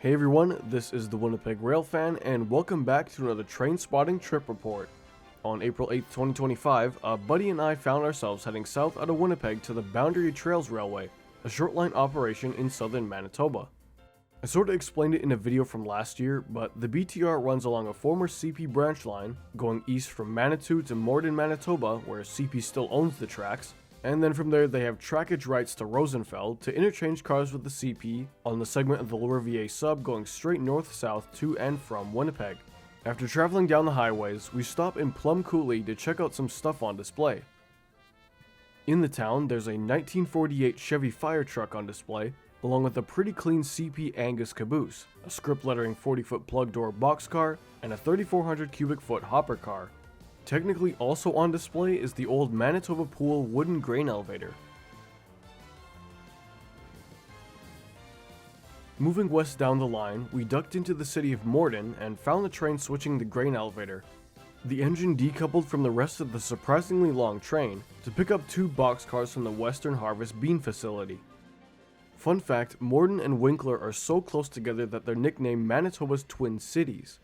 Hey everyone, this is the Winnipeg Railfan, and welcome back to another train spotting trip report. On April 8th, 2025, a buddy and I found ourselves heading south out of Winnipeg to the Boundary Trails Railway, a short line operation in southern Manitoba. I sort of explained it in a video from last year, but the BTR runs along a former CP branch line, going east from Manitou to Morden, Manitoba, where CP still owns the tracks, and then from there they have trackage rights to Rosenfeld to interchange cars with the CP on the segment of the Lower VA sub going straight north-south to and from Winnipeg. After traveling down the highways, we stop in Plum Coulee to check out some stuff on display. In the town, there's a 1948 Chevy fire truck on display, along with a pretty clean CP Angus caboose, a script lettering 40-foot plug door boxcar, and a 3,400 cubic foot hopper car. Technically also on display is the old Manitoba Pool wooden grain elevator. Moving west down the line, we ducked into the city of Morden and found the train switching the grain elevator. The engine decoupled from the rest of the surprisingly long train to pick up two boxcars from the Western Harvest bean facility. Fun fact, Morden and Winkler are so close together that they're nicknamed Manitoba's Twin Cities.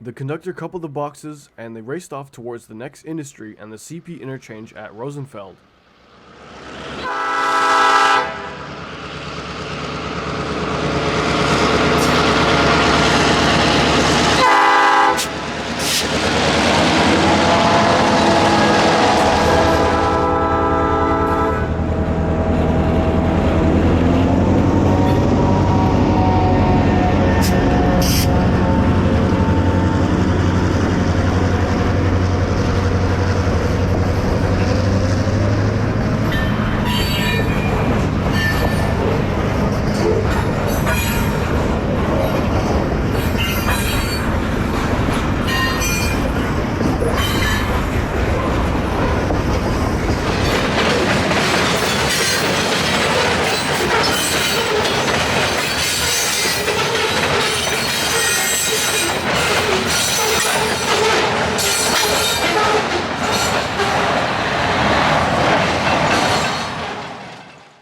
The conductor coupled the boxes, and they raced off towards the next industry and the CP interchange at Rosenfeld.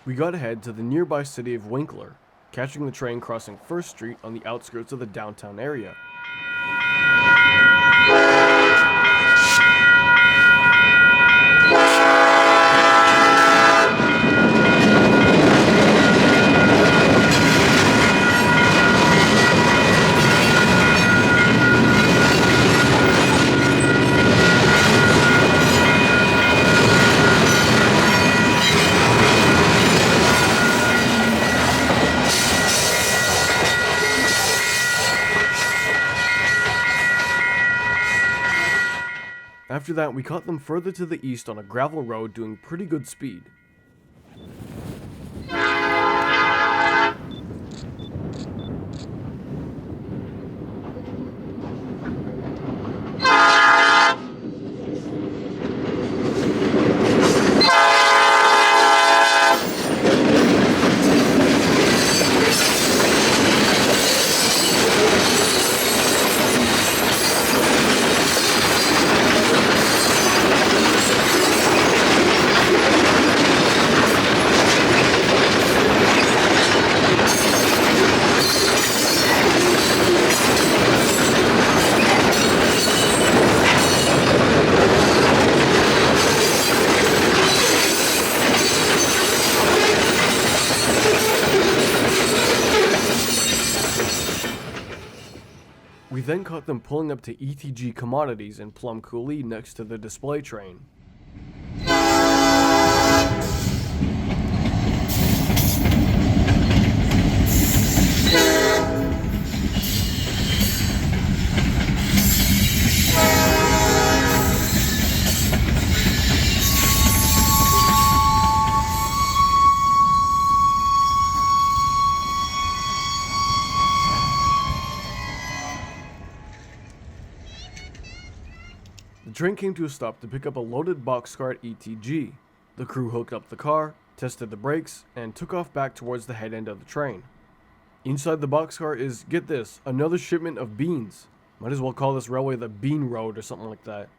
We got ahead to the nearby city of Winkler, catching the train crossing 1st Street on the outskirts of the downtown area. After that, we caught them further to the east on a gravel road doing pretty good speed. then caught them pulling up to ETG Commodities in Plum Coulee next to the display train. The train came to a stop to pick up a loaded boxcar at ETG. The crew hooked up the car, tested the brakes, and took off back towards the head end of the train. Inside the boxcar is, get this, another shipment of beans. Might as well call this railway the Bean Road or something like that.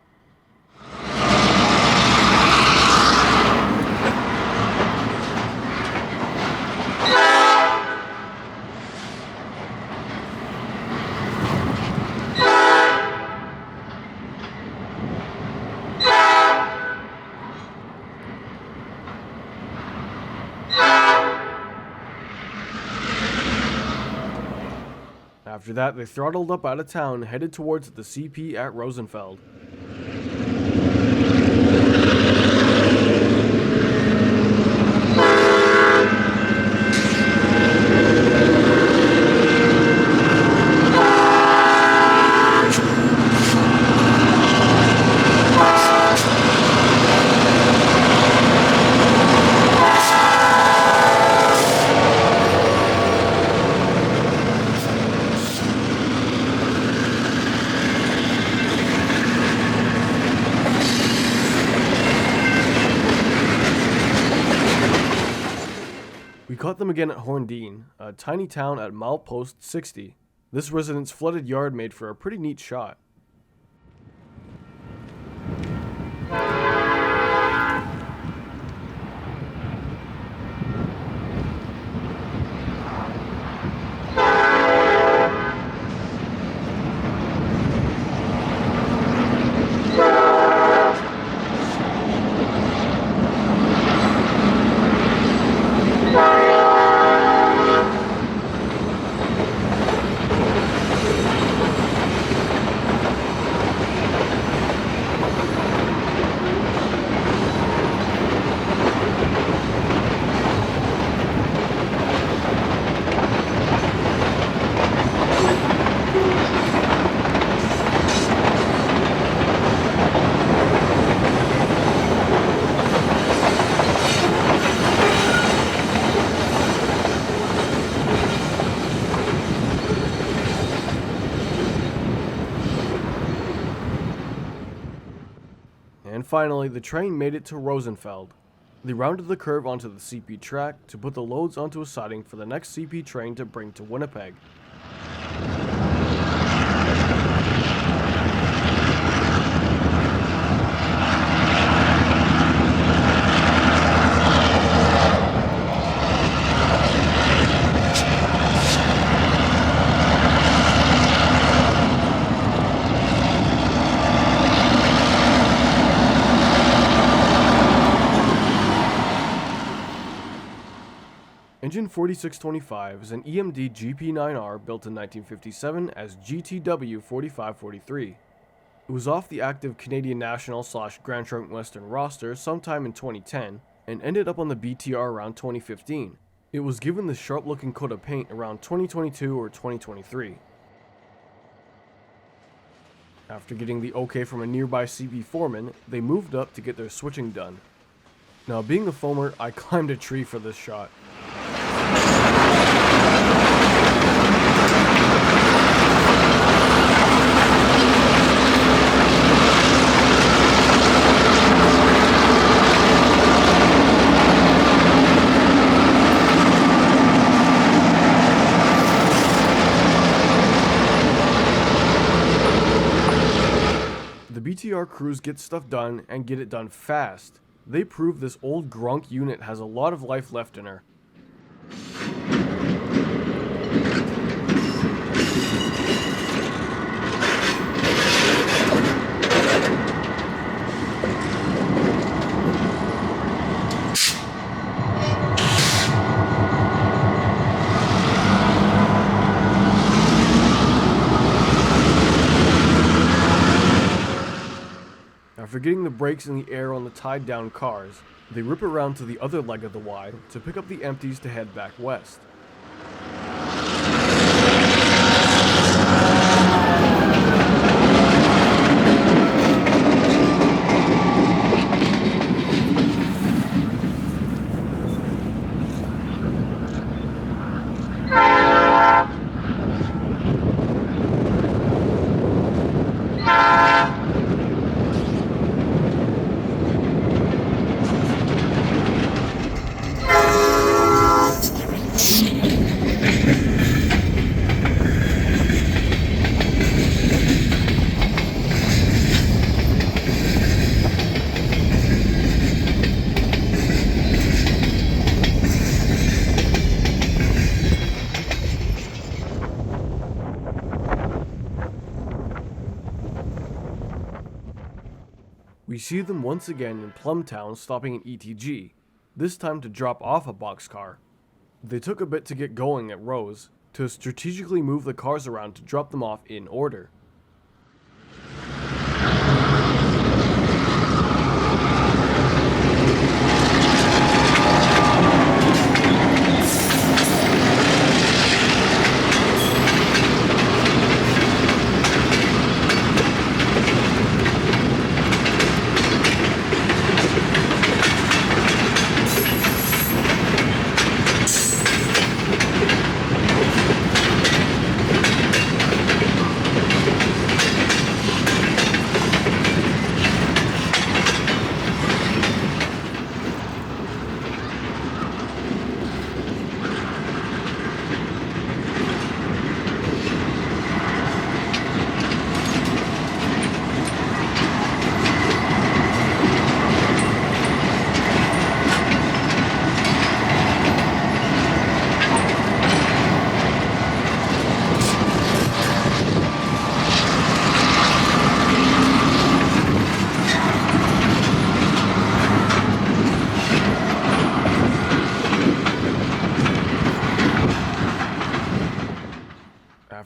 After that, they throttled up out of town, headed towards the CP at Rosenfeld. We caught them again at Horndine, a tiny town at milepost 60. This resident's flooded yard made for a pretty neat shot. And finally, the train made it to Rosenfeld. They rounded the curve onto the CP track to put the loads onto a siding for the next CP train to bring to Winnipeg. Engine 4625 is an EMD GP9R built in 1957 as GTW 4543. It was off the active Canadian National / Grand Trunk Western roster sometime in 2010 and ended up on the BTR around 2015. It was given the sharp-looking coat of paint around 2022 or 2023. After getting the okay from a nearby CP foreman, they moved up to get their switching done. Now, being the foamer, I climbed a tree for this shot. The BTR crews get stuff done and get it done fast. They prove this old grunk unit has a lot of life left in her. Forgetting the brakes in the air on the tied down cars, they rip around to the other leg of the Y to pick up the empties to head back west. We see them once again in Plumtown stopping at ETG, this time to drop off a boxcar. They took a bit to get going at Rose, to strategically move the cars around to drop them off in order.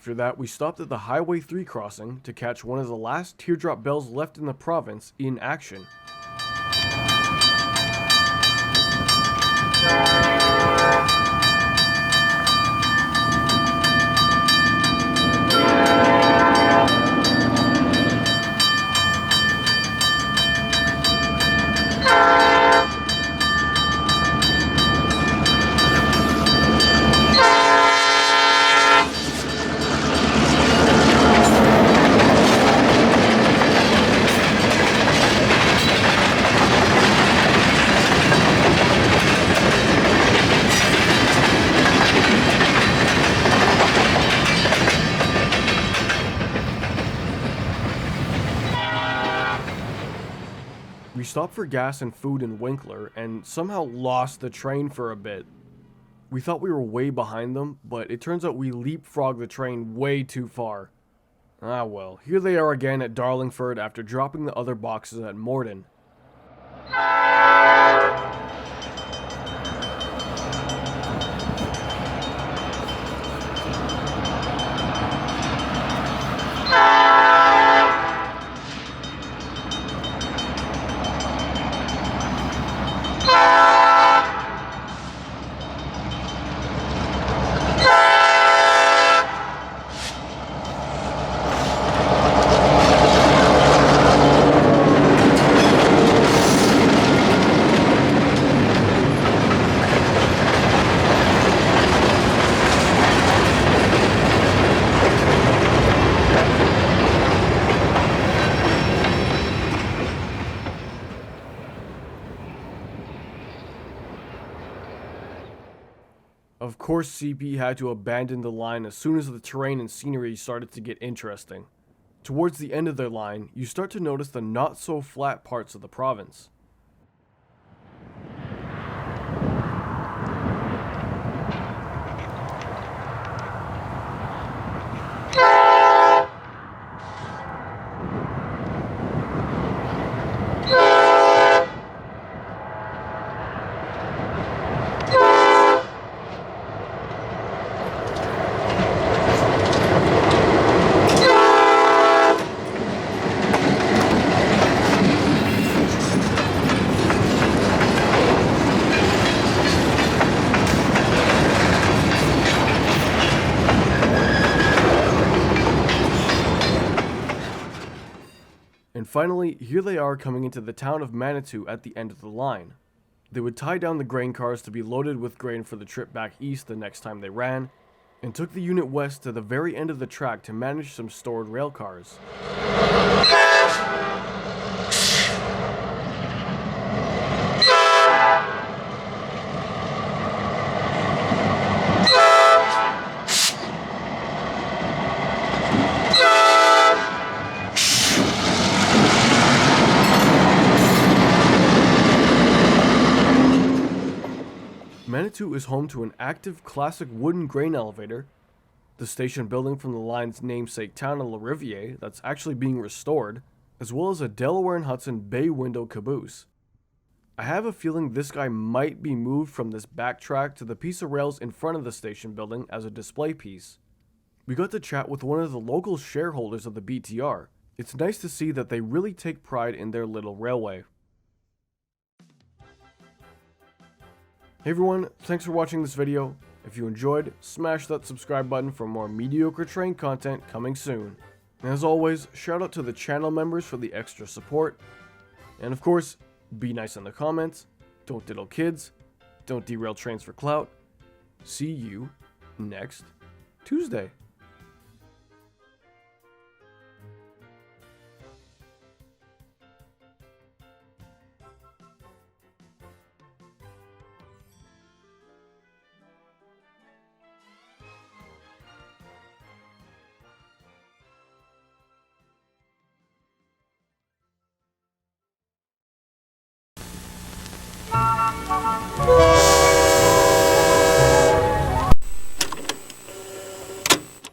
After that, we stopped at the Highway 3 crossing to catch one of the last teardrop bells left in the province in action. We stopped for gas and food in Winkler and somehow lost the train for a bit. We thought we were way behind them, but it turns out we leapfrogged the train way too far. Ah well, here they are again at Darlingford after dropping the other boxes at Morden. Of course, CP had to abandon the line as soon as the terrain and scenery started to get interesting. Towards the end of their line, you start to notice the not-so-flat parts of the province. finally, here they are coming into the town of Manitou at the end of the line. They would tie down the grain cars to be loaded with grain for the trip back east the next time they ran, and took the unit west to the very end of the track to manage some stored rail cars. Manitou is home to an active classic wooden grain elevator, the station building from the line's namesake town of La Riviere that's actually being restored, as well as a Delaware and Hudson bay window caboose. I have a feeling this guy might be moved from this back track to the piece of rails in front of the station building as a display piece. We got to chat with one of the local shareholders of the BTR. It's nice to see that they really take pride in their little railway. Hey everyone, thanks for watching this video. If you enjoyed, smash that subscribe button for more mediocre train content coming soon. And as always, shout out to the channel members for the extra support. And of course, be nice in the comments, don't diddle kids, don't derail trains for clout. See you next Tuesday. Woo!